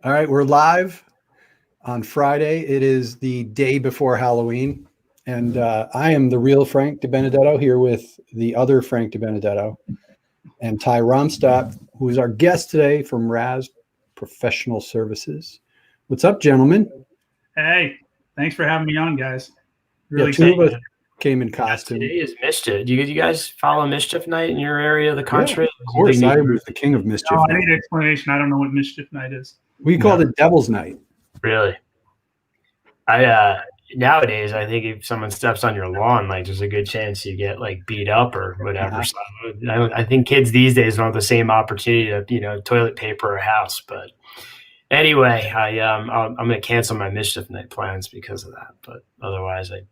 All right, we're live on Friday. It is the day before Halloween, and I am the real Frank DiBenedetto here with the other Frank DiBenedetto and Ty Romstadt, who is our guest today from Raz Professional Services. What's up, gentlemen? Hey, thanks for having me on, guys. Really, two of us came in costume. Today is Mischief. Do you guys follow Mischief Night in your area of the country? Yeah, of course, I was the king of Mischief Night. I need an explanation. I don't know what Mischief Night is. We call it Devil's Night. Really? Nowadays, I think if someone steps on your lawn, like there's a good chance you get like beat up or whatever. So I think kids these days don't have the same opportunity to toilet paper a house. But anyway, I'm going to cancel my Mischief Night plans because of that. But otherwise, I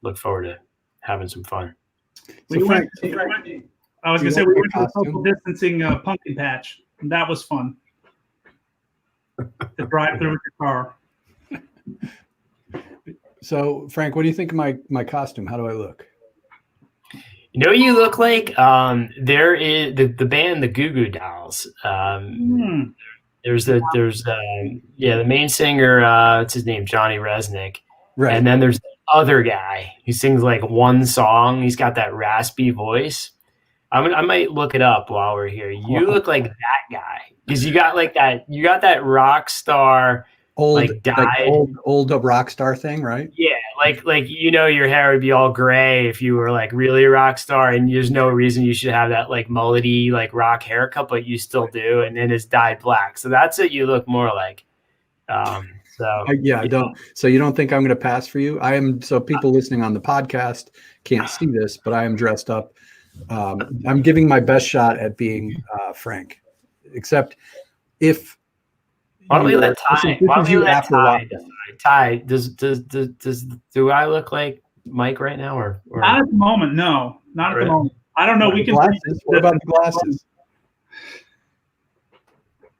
look forward to having some fun. I was going to say we went to the social distancing pumpkin patch. And that was fun. To drive through with your car. So, Frank, what do you think of my costume? How do I look? You know what you look like? There is the band, the Goo Goo Dolls. There's the main singer, what's his name? Johnny Resnick. Right. And then there's the other guy who sings like one song. He's got that raspy voice. I might look it up while we're here. You look like that guy because you got that rock star old rock star thing, right? Yeah, like your hair would be all gray if you were like really a rock star, and there's no reason you should have that like mullety like rock haircut, but you still do, and then it's dyed black. So that's what you look more like. I don't. So you don't think I'm going to pass for you? I am. So people listening on the podcast can't see this, but I am dressed up. I'm giving my best shot at being Frank, except if. Why don't we let Ty? Ty, do I look like Mike right now, or not at the moment? No, not at the moment. I don't know. We can. Glasses. What about the glasses?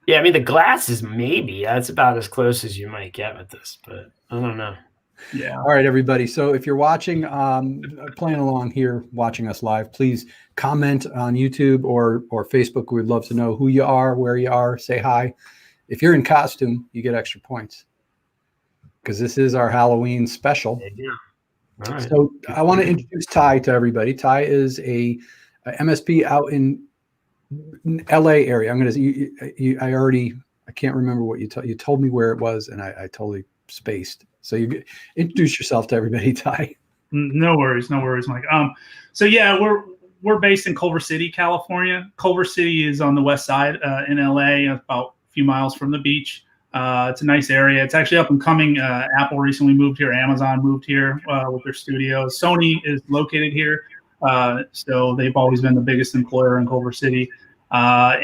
Yeah, I mean the glasses. Maybe that's about as close as you might get with this, but I don't know. Yeah. All right, everybody. So if you're watching, playing along here, watching us live, please comment on YouTube or Facebook. We'd love to know who you are, where you are. Say hi. If you're in costume, you get extra points because this is our Halloween special. Yeah. All right. So I want to introduce Ty to everybody. Ty is a MSP out in LA area. I'm going to. I can't remember what you told me where it was, and I totally spaced. So you introduce yourself to everybody, Ty. No worries, Mike. So yeah, we're based in Culver City, California. Culver City is on the west side in LA, about a few miles from the beach. It's a nice area. It's actually up and coming. Apple recently moved here. Amazon moved here with their studios. Sony is located here, so they've always been the biggest employer in Culver City. I've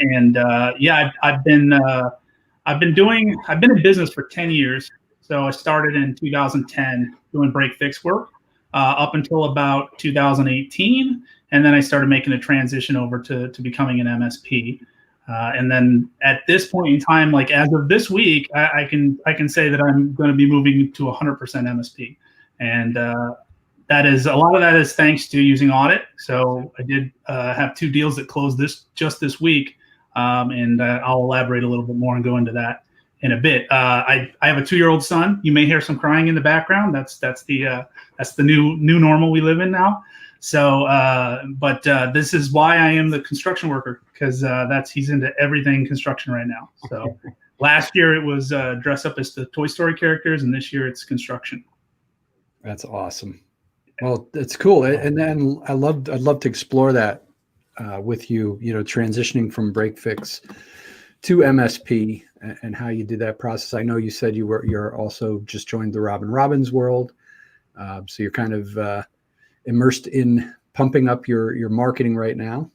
been in business for 10 years. So I started in 2010 doing break fix work up until about 2018. And then I started making a transition over to becoming an MSP. And then at this point in time, like as of this week, I can say that I'm going to be moving to 100% MSP. And that is a lot of that is thanks to using audit. So I did have 2 deals that closed this week. And I'll elaborate a little bit more and go into that in a bit. I have a 2-year-old son. You may hear some crying in the background. That's the new normal we live in now. So, but this is why I am the construction worker, because he's into everything construction right now. So last year it was dress up as the Toy Story characters, and this year it's construction. That's awesome. Well, it's cool, and then I'd love to explore that with you. Transitioning from break fix to MSP and how you did that process. I know you said you're also just joined the Robin Robbins world, so you're kind of immersed in pumping up your marketing right now.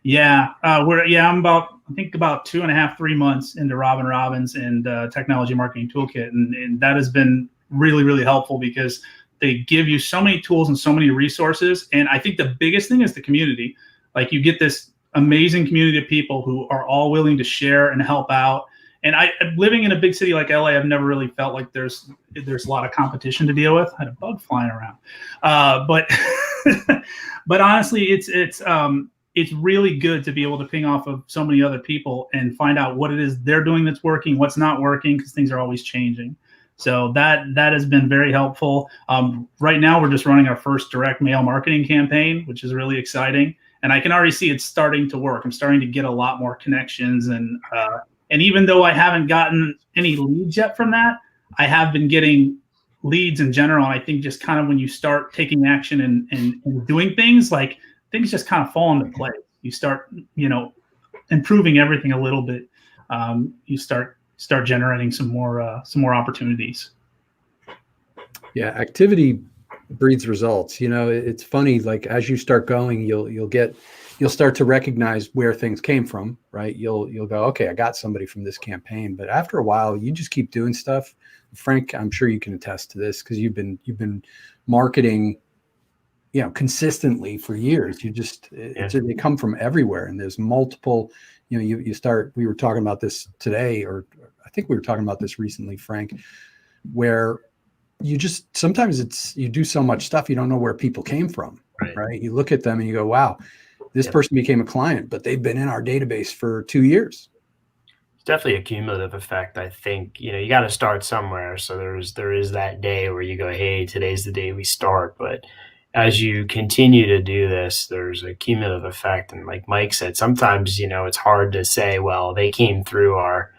Yeah, I'm about 2.5, 3 months into Robin Robbins and Technology Marketing Toolkit, and that has been really, really helpful because they give you so many tools and so many resources. And I think the biggest thing is the community. Like you get this amazing community of people who are all willing to share and help out. And living in a big city like LA, I've never really felt like there's a lot of competition to deal with. I had a bug flying around, but honestly, it's it's really good to be able to ping off of so many other people and find out what it is they're doing that's working, what's not working, because things are always changing. So that has been very helpful. Right now, we're just running our first direct mail marketing campaign, which is really exciting. And I can already see it's starting to work. I'm starting to get a lot more connections. And even though I haven't gotten any leads yet from that, I have been getting leads in general. And I think just kind of when you start taking action and doing things, like things just kind of fall into place. You start, improving everything a little bit. You start generating some more opportunities. Yeah, activity breeds results. It's funny. Like as you start going, you'll start to recognize where things came from, right? You'll go, okay, I got somebody from this campaign. But after a while, you just keep doing stuff. Frank, I'm sure you can attest to this because you've been marketing, consistently for years. They come from everywhere, and there's multiple. You start. We were talking about this today, or I think we were talking about this recently, Frank, where you just sometimes you do so much stuff you don't know where people came from, right? You look at them and you go, wow, this person became a client, but they've been in our database for 2 years. It's definitely a cumulative effect. I think, you got to start somewhere. So there is that day where you go, hey, today's the day we start. But as you continue to do this, there's a cumulative effect. And like Mike said, sometimes, it's hard to say, well, they came through our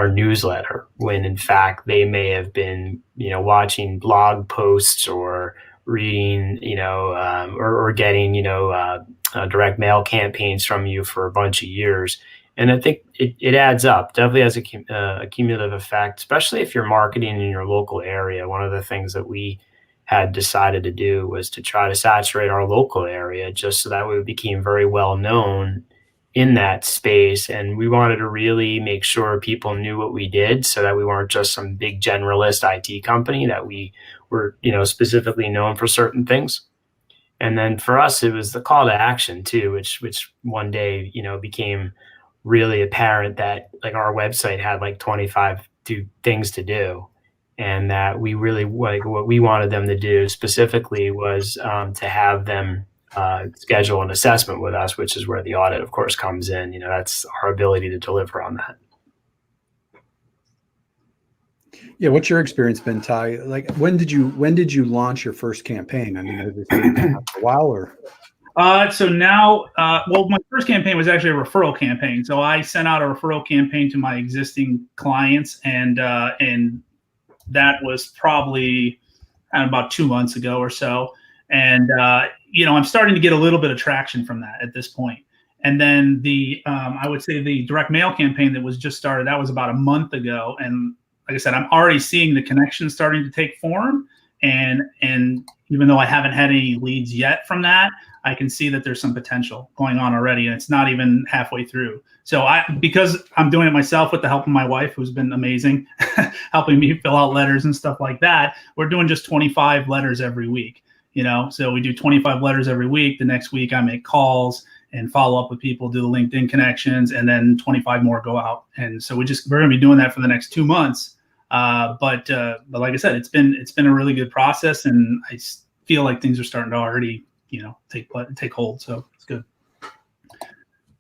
newsletter, when in fact they may have been, watching blog posts or reading, or getting, direct mail campaigns from you for a bunch of years. And I think it adds up, definitely has a cumulative effect, especially if you're marketing in your local area. One of the things that we had decided to do was to try to saturate our local area just so that we became very well known in that space. And we wanted to really make sure people knew what we did so that we weren't just some big generalist IT company, that we were, specifically known for certain things. And then for us, it was the call to action too, which one day, became really apparent that like our website had like 25 things to do. And that we really, like what we wanted them to do specifically was to have them schedule an assessment with us, which is where the audit, of course, comes in. That's our ability to deliver on that. Yeah, what's your experience been, Ty? Like, when did you launch your first campaign? I mean, has it been a while or? So now, my first campaign was actually a referral campaign. So I sent out a referral campaign to my existing clients, and that was probably about 2 months ago or so. And I'm starting to get a little bit of traction from that at this point. And then I would say the direct mail campaign that was just started, that was about a month ago. And like I said, I'm already seeing the connections starting to take form. And even though I haven't had any leads yet from that, I can see that there's some potential going on already, and it's not even halfway through. So because I'm doing it myself with the help of my wife, who's been amazing, helping me fill out letters and stuff like that, we're doing just 25 letters every week. So we do 25 letters every week. The next week I make calls and follow up with people, do the LinkedIn connections, and then 25 more go out. And so we're going to be doing that for the next 2 months. But like I said, it's been a really good process, and I feel like things are starting to already, take hold. So it's good.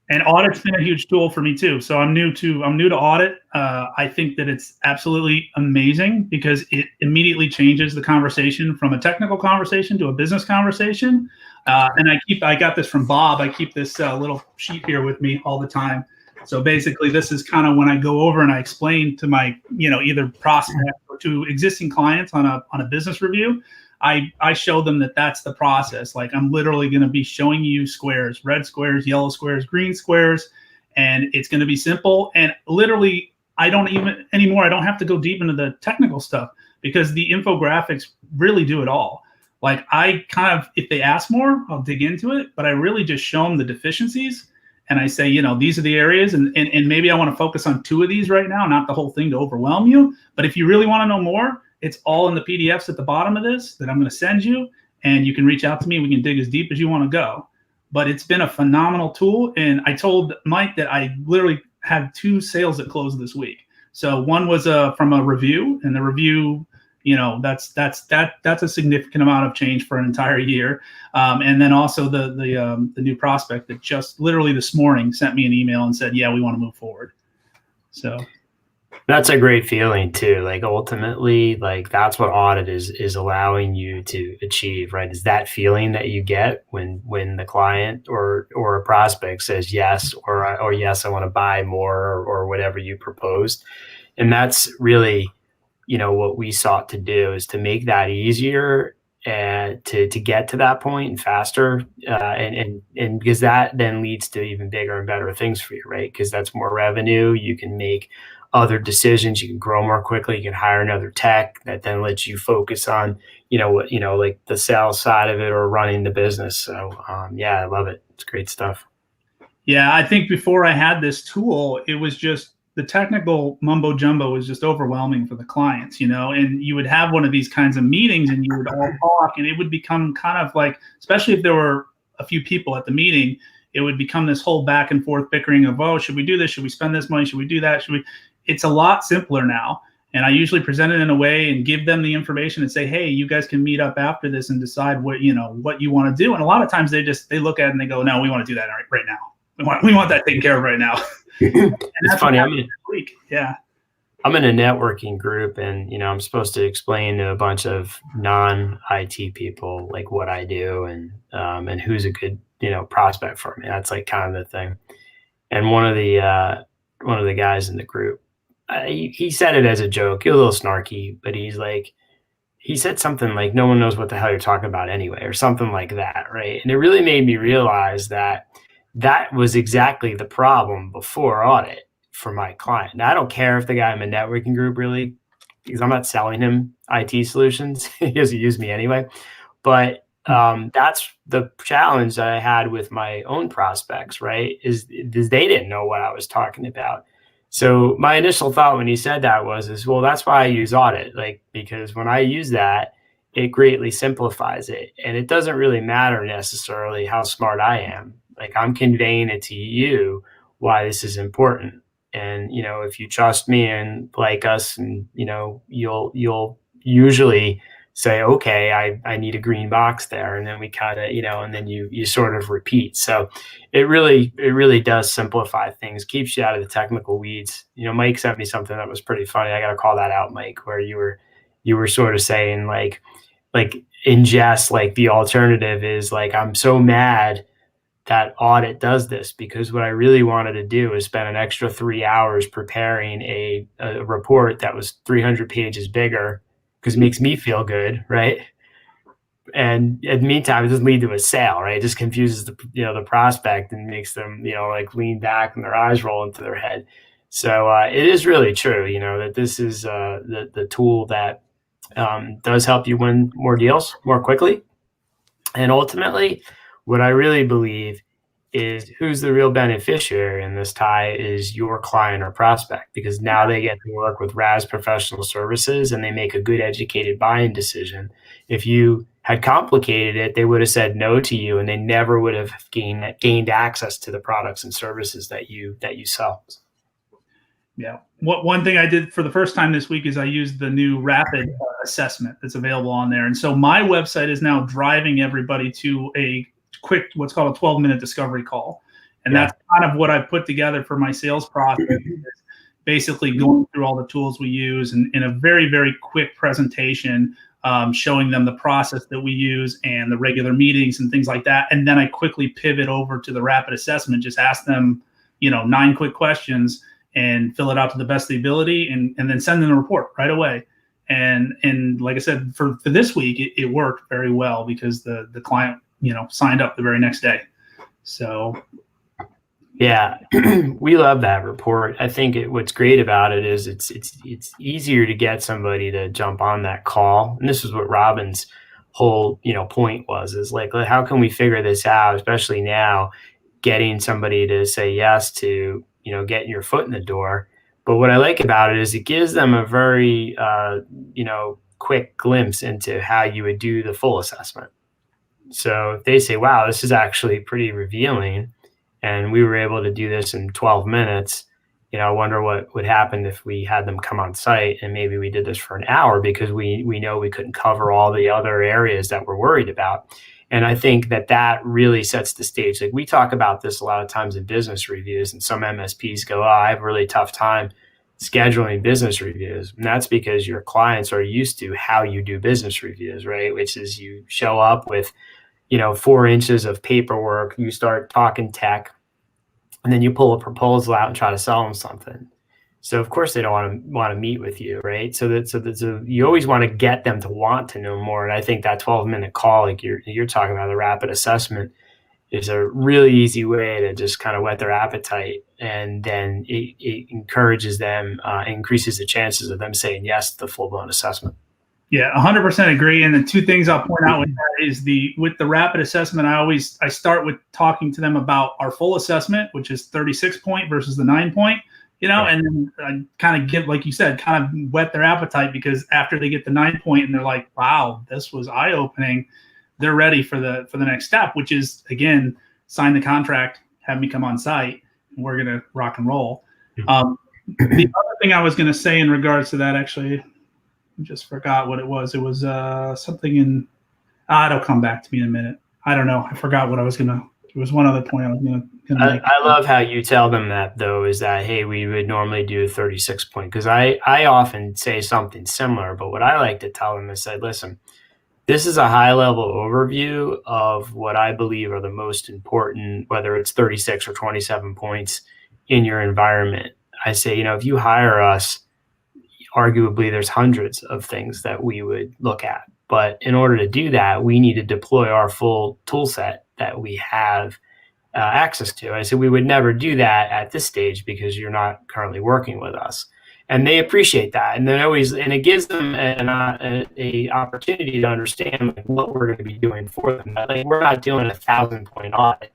And audit's been a huge tool for me too. So I'm new to audit. I think that it's absolutely amazing because it immediately changes the conversation from a technical conversation to a business conversation. And I got this from Bob. I keep this little sheet here with me all the time. So basically, this is kind of when I go over and I explain to my, either prospect or to existing clients on a business review. I show them that that's the process. Like I'm literally going to be showing you squares, red squares, yellow squares, green squares, and it's going to be simple. And literally, I don't have to go deep into the technical stuff because the infographics really do it all. Like I kind of, if they ask more, I'll dig into it, but I really just show them the deficiencies. And I say, these are the areas, and maybe I want to focus on 2 of these right now, not the whole thing to overwhelm you. But if you really want to know more, it's all in the PDFs at the bottom of this that I'm going to send you, and you can reach out to me. We can dig as deep as you want to go. But it's been a phenomenal tool. And I told Mike that I literally had 2 sales that closed this week. So one was from a review, and the review, that's a significant amount of change for an entire year. And then also the new prospect that just literally this morning sent me an email and said, yeah, we want to move forward. So that's a great feeling too. Like ultimately, like that's what audit is allowing you to achieve, right? Is that feeling that you get when the client or a prospect says yes, or yes, I want to buy more, or whatever you proposed. And that's really, what we sought to do, is to make that easier and to get to that point and faster, and because that then leads to even bigger and better things for you, right? Because that's more revenue. You can make other decisions. You can grow more quickly. You can hire another tech that then lets you focus on, like the sales side of it or running the business. So yeah, I love it. It's great stuff. Yeah, I think before I had this tool, it was just the technical mumbo jumbo was just overwhelming for the clients, and you would have one of these kinds of meetings and you would all talk, and it would become kind of like, especially if there were a few people at the meeting, it would become this whole back and forth bickering of, oh, should we do this? Should we spend this money? Should we do that? It's a lot simpler now. And I usually present it in a way and give them the information and say, hey, you guys can meet up after this and decide what you want to do. And a lot of times they look at it and they go, no, we want to do that right now. We want that taken care of right now. It's funny. I'm in a networking group, and I'm supposed to explain to a bunch of non-IT people like what I do and who's a good prospect for me. That's like kind of the thing. And one of the guys in the group, he said it as a joke, a little snarky, but he said something like, no one knows what the hell you're talking about anyway, or something like that, right? And it really made me realize that was exactly the problem before audit for my client. Now, I don't care if the guy in my networking group really, because I'm not selling him IT solutions. He doesn't use me anyway. But that's the challenge that I had with my own prospects, right? Is they didn't know what I was talking about. So my initial thought when he said that was, well, that's why I use audit, because when I use that, it greatly simplifies it. And it doesn't really matter necessarily how smart I am. I'm conveying it to you why this is important. And, if you trust me and like us, and, you'll usually say, okay, I need a green box there. And then we kind of, and then you sort of repeat. So it really does simplify things, keeps you out of the technical weeds. Mike sent me something that was pretty funny. I got to call that out, Mike, where you were sort of saying like in jest, the alternative is I'm so mad that audit does this, because what I really wanted to do is spend an extra 3 hours preparing a report that was 300 pages bigger, because it makes me feel good, right? And in the meantime, it doesn't lead to a sale, right? It just confuses the prospect and makes them lean back and their eyes roll into their head. So it is really true, that this is the tool that does help you win more deals more quickly. And ultimately, what I really believe is who's the real beneficiary in this, Ty, is your client or prospect, because now they get to work with RAS professional services and they make a good educated buying decision. If you had complicated it, they would have said no to you, and they never would have gained access to the products and services that you sell. Yeah. One thing I did for the first time this week is I used the new rapid assessment that's available on there. And so my website is now driving everybody to a quick, what's called a 12-minute discovery call. And that's kind of what I put together for my sales process, basically going through all the tools we use and in a very, very quick presentation, showing them the process that we use and the regular meetings and things like that. And then I quickly pivot over to the rapid assessment, just ask them, 9 quick questions and fill it out to the best of the ability, and then send them a report right away. And like I said, for this week, it worked very well, because the client, signed up the very next day. So yeah, we love that report. I think what's great about it is it's easier to get somebody to jump on that call. And this is what Robin's whole point was, is how can we figure this out, especially now, getting somebody to say yes to getting your foot in the door. But what I like about it is it gives them a very quick glimpse into how you would do the full assessment. So if they say, wow, this is actually pretty revealing, and we were able to do this in 12 minutes, I wonder what would happen if we had them come on site and maybe we did this for an hour, because we know we couldn't cover all the other areas that we're worried about. And I think that really sets the stage. Like, we talk about this a lot of times in business reviews, and some MSPs go, "Oh, I have a really tough time scheduling business reviews." And that's because your clients are used to how you do business reviews, right? Which is, you show up with, 4 inches of paperwork, you start talking tech, and then you pull a proposal out and try to sell them something. So of course they don't want to meet with you, right? So you always want to get them to want to know more. And I think that 12-minute call, like you're talking about, the rapid assessment, is a really easy way to just kind of whet their appetite, and then it encourages them, increases the chances of them saying yes to the full-blown assessment. Yeah, 100% agree. And the two things I'll point out with that is with the rapid assessment, I start with talking to them about our full assessment, which is 36 point versus the 9 point, Right. and then I kind of give, like you said, kind of whet their appetite, because after they get the 9 point and they're like, wow, this was eye-opening, they're ready for the next step, which is, again, sign the contract, have me come on site, and we're going to rock and roll. The other thing I was going to say in regards to that, actually, just forgot what it was. It was something in. It'll come back to me in a minute. I don't know. I forgot what I was gonna. It was one other point I was gonna make. I love how you tell them that, though, is that, hey, we would normally do a 36 point, because I often say something similar, but what I like to tell them is, say, listen, this is a high level overview of what I believe are the most important, whether it's 36 or 27 points in your environment. I say, if you hire us, arguably there's hundreds of things that we would look at. But in order to do that, we need to deploy our full tool set that we have access to. I said, we would never do that at this stage because you're not currently working with us. And they appreciate that. And it gives them an opportunity to understand, like, what we're going to be doing for them. Like, we're not doing a 1,000-point audit.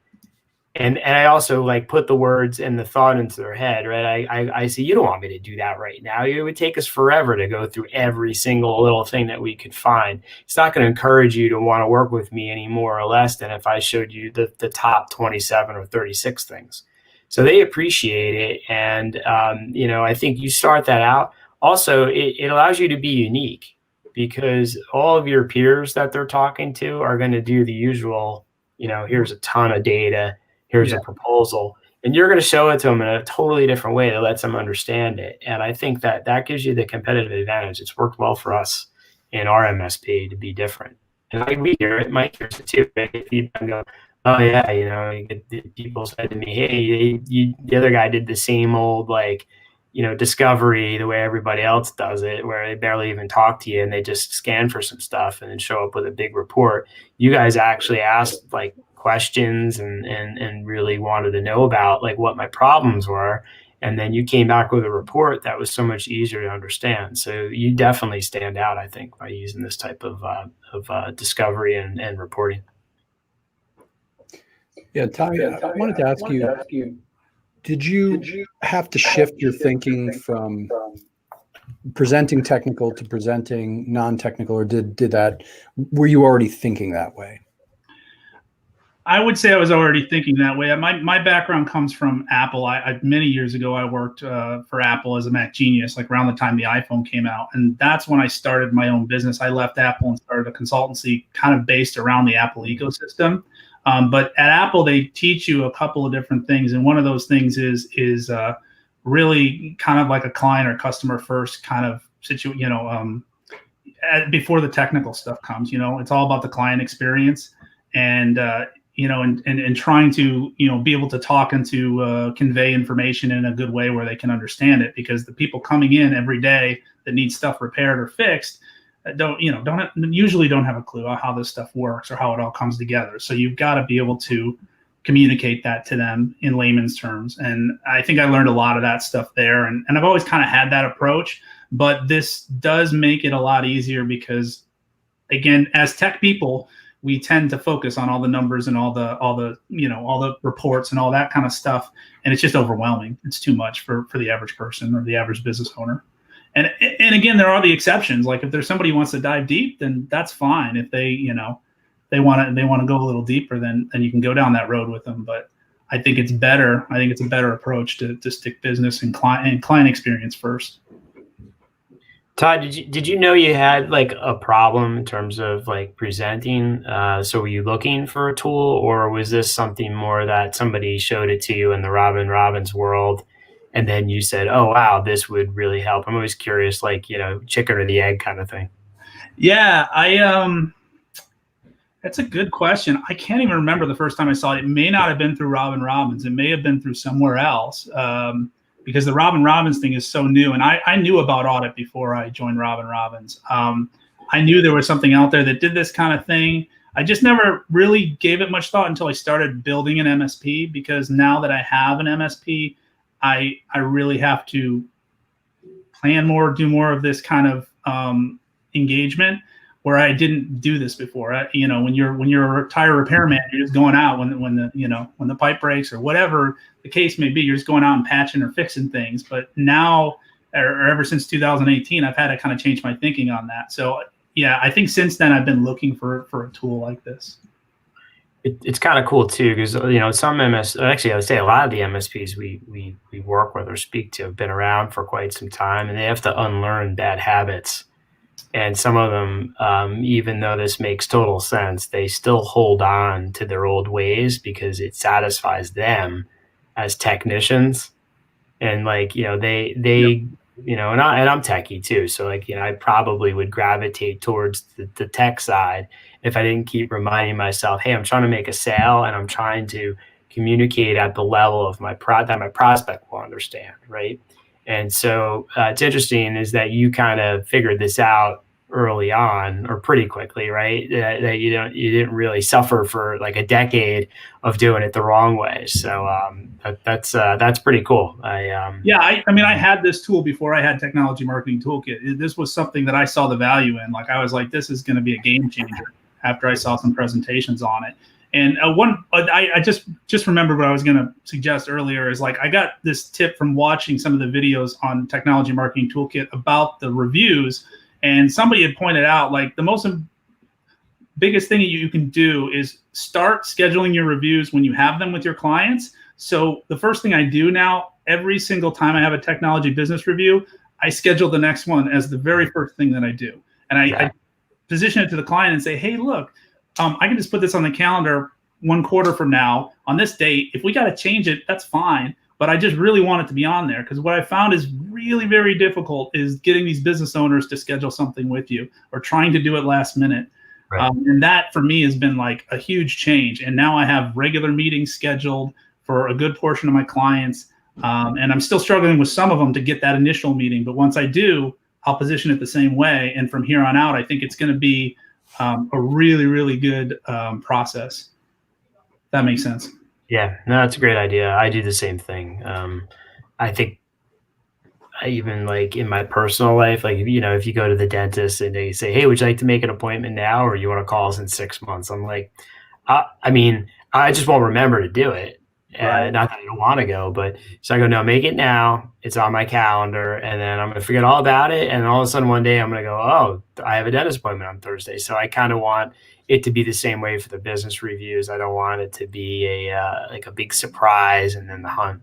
And I also, like, put the words and the thought into their head, right? I say, you don't want me to do that right now. It would take us forever to go through every single little thing that we could find. It's not going to encourage you to want to work with me any more or less than if I showed you the top 27 or 36 things. So they appreciate it. And, I think you start that out. Also, it allows you to be unique, because all of your peers that they're talking to are going to do the usual, here's a ton of data. Here's a proposal, and you're going to show it to them in a totally different way that lets them understand it. And I think that gives you the competitive advantage. It's worked well for us in our MSP to be different. And we hear it, Mike hears it too. Feedback, go, oh yeah, people said to me, hey, the other guy did the same old, like, discovery the way everybody else does it, where they barely even talk to you and they just scan for some stuff and then show up with a big report. You guys actually asked, like, questions and really wanted to know about, like, what my problems were, and then you came back with a report that was so much easier to understand. So you definitely stand out, I think, by using this type of discovery and reporting. Yeah, Ty, I wanted to ask you, did you have to shift your thinking from presenting technical to presenting non-technical, or were you already thinking that way? I would say I was already thinking that way. My background comes from Apple. Many years ago, I worked for Apple as a Mac genius, like around the time the iPhone came out. And that's when I started my own business. I left Apple and started a consultancy kind of based around the Apple ecosystem. But at Apple, they teach you a couple of different things. And one of those things is really kind of like a client or customer first kind of situation, before the technical stuff comes. It's all about the client experience. And and trying to, be able to talk and to convey information in a good way where they can understand it, because the people coming in every day that need stuff repaired or fixed usually don't have a clue on how this stuff works or how it all comes together. So you've got to be able to communicate that to them in layman's terms. And I think I learned a lot of that stuff there. And I've always kind of had that approach, but this does make it a lot easier because, again, as tech people, we tend to focus on all the numbers and all the reports and all that kind of stuff. And it's just overwhelming. It's too much for the average person or the average business owner. And again, there are the exceptions. Like if there's somebody who wants to dive deep, then that's fine. If they want to go a little deeper, then you can go down that road with them. But I think it's better. I think it's a better approach to stick business and client experience first. Todd, did you know you had like a problem in terms of like presenting? So were you looking for a tool, or was this something more that somebody showed it to you in the Robin Robbins world, and then you said, "Oh wow, this would really help"? I'm always curious, like chicken or the egg kind of thing. Yeah, that's a good question. I can't even remember the first time I saw it. It may not have been through Robin Robbins. It may have been through somewhere else. Because the Robin Robbins thing is so new. And I knew about audit before I joined Robin Robbins. I knew there was something out there that did this kind of thing. I just never really gave it much thought until I started building an MSP, because now that I have an MSP, I really have to plan more, do more of this kind of engagement, where I didn't do this before. When you're a tire repairman, you're just going out when the pipe breaks or whatever the case may be. You're just going out and patching or fixing things. But now, or ever since 2018, I've had to kind of change my thinking on that. So yeah, I think since then I've been looking for a tool like this. It's kind of cool too, because some actually I would say a lot of the MSPs we work with or speak to have been around for quite some time, and they have to unlearn bad habits. And some of them, even though this makes total sense, they still hold on to their old ways because it satisfies them as technicians. And and I'm techie too. So I probably would gravitate towards the tech side if I didn't keep reminding myself, hey, I'm trying to make a sale and I'm trying to communicate at the level of that my prospect will understand, right? And so it's interesting is that you kind of figured this out early on, or pretty quickly, right? That you didn't really suffer for like a decade of doing it the wrong way. So that's pretty cool. I had this tool before I had Technology Marketing Toolkit. This was something that I saw the value in. Like I was like, this is going to be a game changer after I saw some presentations on it. And I just remembered what I was going to suggest earlier is like I got this tip from watching some of the videos on Technology Marketing Toolkit about the reviews, and somebody had pointed out like the biggest thing you can do is start scheduling your reviews when you have them with your clients. So the first thing I do now, every single time I have a technology business review, I schedule the next one as the very first thing that I do, and I position it to the client and say, hey, look. I can just put this on the calendar 1 quarter from now on this date. If we got to change it, that's fine. But I just really want it to be on there, because what I found is really very difficult is getting these business owners to schedule something with you or trying to do it last minute. Right. And that for me has been like a huge change. And now I have regular meetings scheduled for a good portion of my clients. And I'm still struggling with some of them to get that initial meeting. But once I do, I'll position it the same way. And from here on out, I think it's going to be a really, really good process. That makes sense. Yeah, no, that's a great idea. I do the same thing. I think even like in my personal life, like, if you go to the dentist and they say, hey, would you like to make an appointment now, or you want to call us in 6 months? I'm like, I just won't remember to do it. Right. Not that I don't want to go, but so I go, no, make it now. It's on my calendar. And then I'm going to forget all about it. And all of a sudden one day I'm going to go, oh, I have a dentist appointment on Thursday. So I kind of want it to be the same way for the business reviews. I don't want it to be a big surprise and then the hunt.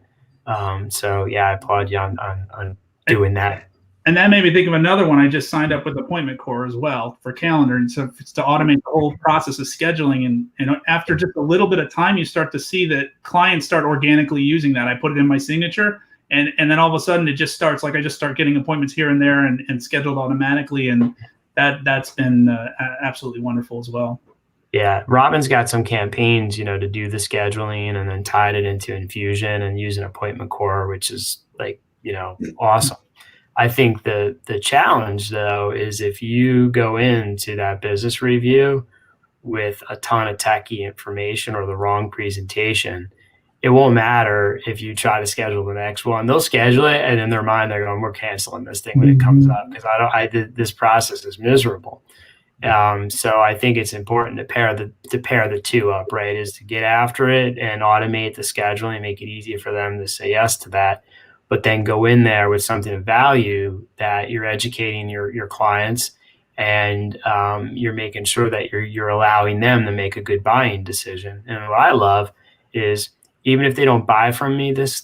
So yeah, I applaud you on doing that. And that made me think of another one. I just signed up with Appointment Core as well for calendar. And so it's to automate the whole process of scheduling. And after just a little bit of time, you start to see that clients start organically using that. I put it in my signature, and then all of a sudden it just starts, like I just start getting appointments here and there and scheduled automatically. And that's been absolutely wonderful as well. Yeah, Robin's got some campaigns, to do the scheduling, and then tied it into Infusion and using Appointment Core, which is like, awesome. I think the challenge, though, is if you go into that business review with a ton of techie information or the wrong presentation, it won't matter if you try to schedule the next one. They'll schedule it, and in their mind, they're going, we're canceling this thing when it comes up because this process is miserable. So I think it's important to pair the two up, right, is to get after it and automate the scheduling, make it easier for them to say yes to that. But then go in there with something of value that you're educating your clients, and you're making sure that you're allowing them to make a good buying decision. And what I love is even if they don't buy from me this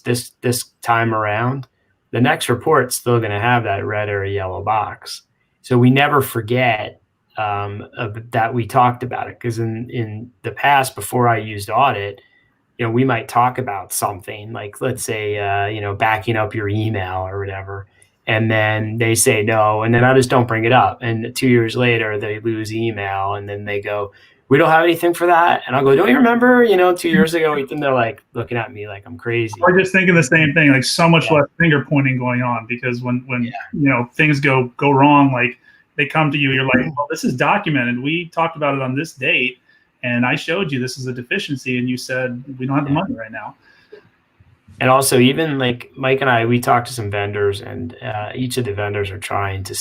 time around, the next report's still going to have that red or yellow box. So we never forget that we talked about it, because in the past, before I used audit, we might talk about something like, let's say, backing up your email or whatever. And then they say no, and then I just don't bring it up. And 2 years later, they lose email, and then they go, "We don't have anything for that." And I'll go, "Don't you remember, 2 years ago?" And they're like looking at me like I'm crazy. We're just thinking the same thing, like so much less finger pointing going on, because when things go wrong, like they come to you, you're like, "Well, this is documented. We talked about it on this date, and I showed you this is a deficiency, and you said we don't have the money right now." And also, even like Mike and I, we talked to some vendors, and each of the vendors are trying to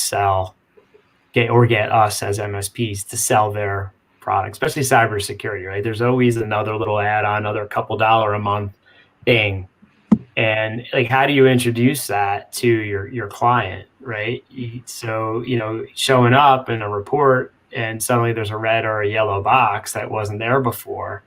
get us as MSPs to sell their product, especially cybersecurity, right? There's always another little add-on, another couple $1 a month thing. And like, how do you introduce that to your client, right? So, showing up in a report and suddenly there's a red or a yellow box that wasn't there before,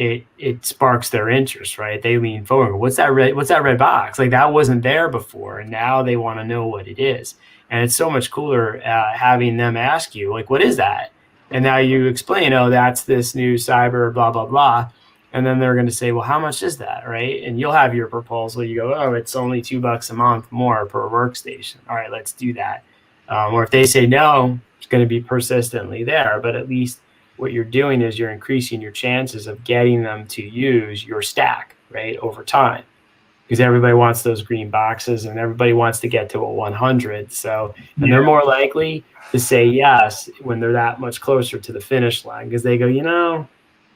it sparks their interest, right? They lean forward. What's that red box? Like, that wasn't there before, and now they want to know what it is. And it's so much cooler having them ask you, like, what is that? And now you explain, oh, that's this new cyber blah, blah, blah. And then they're going to say, well, how much is that, right? And you'll have your proposal. You go, oh, it's only $2 a month more per workstation. All right, let's do that. Or if they say no, it's going to be persistently there, but at least what you're doing is you're increasing your chances of getting them to use your stack, right, over time, because everybody wants those green boxes and everybody wants to get to a 100. So, and they're more likely to say yes when they're that much closer to the finish line, because they go, let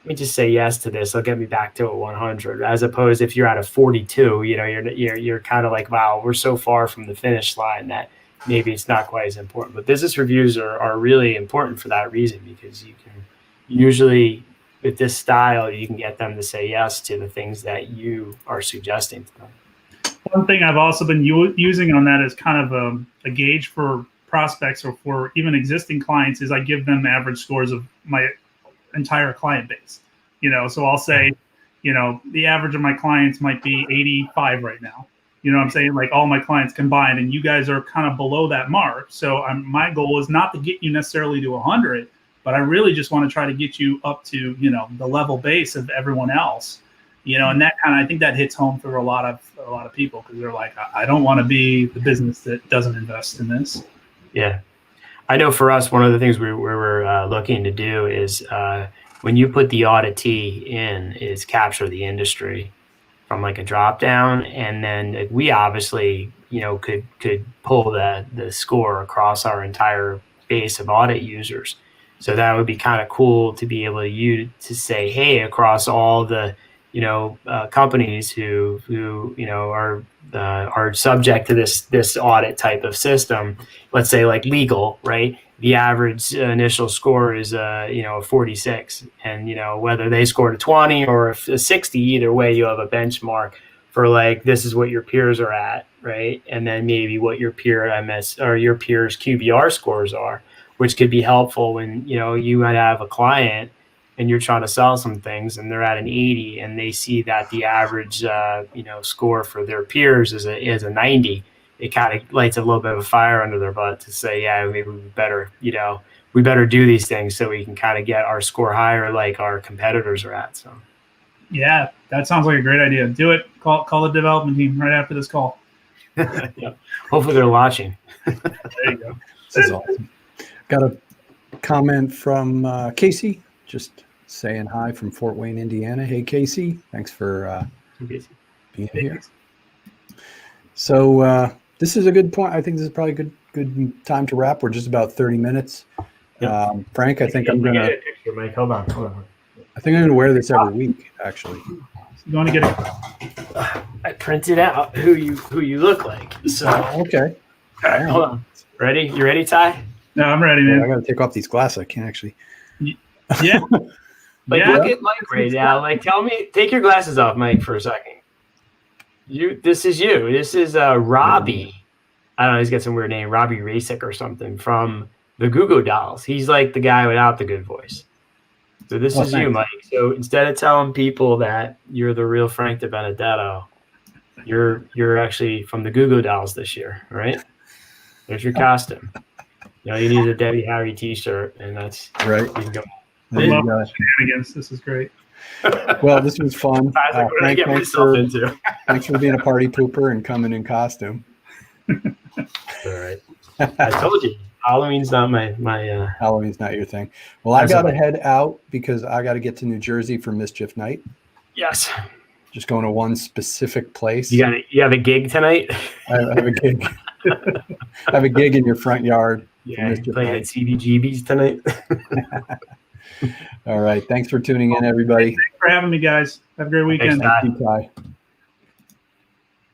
me just say yes to this. It'll get me back to a 100. As opposed, if you're at a 42, you're kind of like, wow, we're so far from the finish line that maybe it's not quite as important. But business reviews are really important for that reason, because you can usually, with this style, you can get them to say yes to the things that you are suggesting to them. One thing I've also been using on that as kind of a gauge for prospects or for even existing clients is I give them average scores of my entire client base. So I'll say, the average of my clients might be 85 right now. You know what I'm saying? Like, all my clients combined, and you guys are kind of below that mark. So my goal is not to get you necessarily to 100, but I really just want to try to get you up to, the level base of everyone else, and that I think that hits home for a lot of people, because they're like, I don't want to be the business that doesn't invest in this. Yeah. I know for us, one of the things we were looking to do is when you put the auditee in, is capture the industry from like a drop down, and then we obviously could pull the score across our entire base of audit users. So that would be kind of cool to be able to say, hey, across all the companies who are subject to this audit type of system, let's say like legal, right? The average initial score is a 46, and whether they scored a 20 or a 60, either way, you have a benchmark for like, this is what your peers are at, right? And then maybe what your peer MS or your peers QBR scores are, which could be helpful when you might have a client and you're trying to sell some things and they're at an 80 and they see that the average score for their peers is a 90. It kind of lights a little bit of a fire under their butt to say, yeah, maybe we better do these things so we can kind of get our score higher like our competitors are at. So yeah, that sounds like a great idea. Do it. Call the development team right after this call. Yeah. Hopefully they're watching. There you go. This is awesome. Got a comment from Casey, just saying hi from Fort Wayne, Indiana. Hey, Casey. Thanks for being here. So this is a good point. I think this is probably a good time to wrap. We're just about 30 minutes. Yep. Frank, I think I'm going to... Mike, hold on. I think I'm going to wear this every week, actually. You want to get it? I printed out who you look like. So okay. All right, hold on. Ready? You ready, Ty? No, I'm ready, man. I got to take off these glasses. I can't actually. Yeah. Look at Mike right now. Like, take your glasses off, Mike, for a second. This is you. This is Robbie. I don't know. He's got some weird name, Robbie Rasick or something from the Goo Goo Dolls. He's like the guy without the good voice. So this Oh, is you, thanks. Mike. So instead of telling people that you're the real Frank De Benedetto, you're actually from the Goo Goo Dolls this year, right? There's your costume. You need a Debbie Harry T-shirt, and that's Right. You can go. There you go. Shenanigans. This is great. Well, this was fun. I was like, what did I Frank, get myself into? thanks for being a party pooper and coming in costume. All right. I told you, Halloween's not my Halloween's not your thing. Well, I got to head out because I got to get to New Jersey for Mischief Night. Yes. Just going to one specific place. You have a gig tonight? I have a gig. I have a gig in your front yard. Yeah, you playing at CBGB's tonight. All right. Thanks for tuning in, everybody. Thanks for having me, guys. Have a great weekend. Thanks, Thank you, Ty.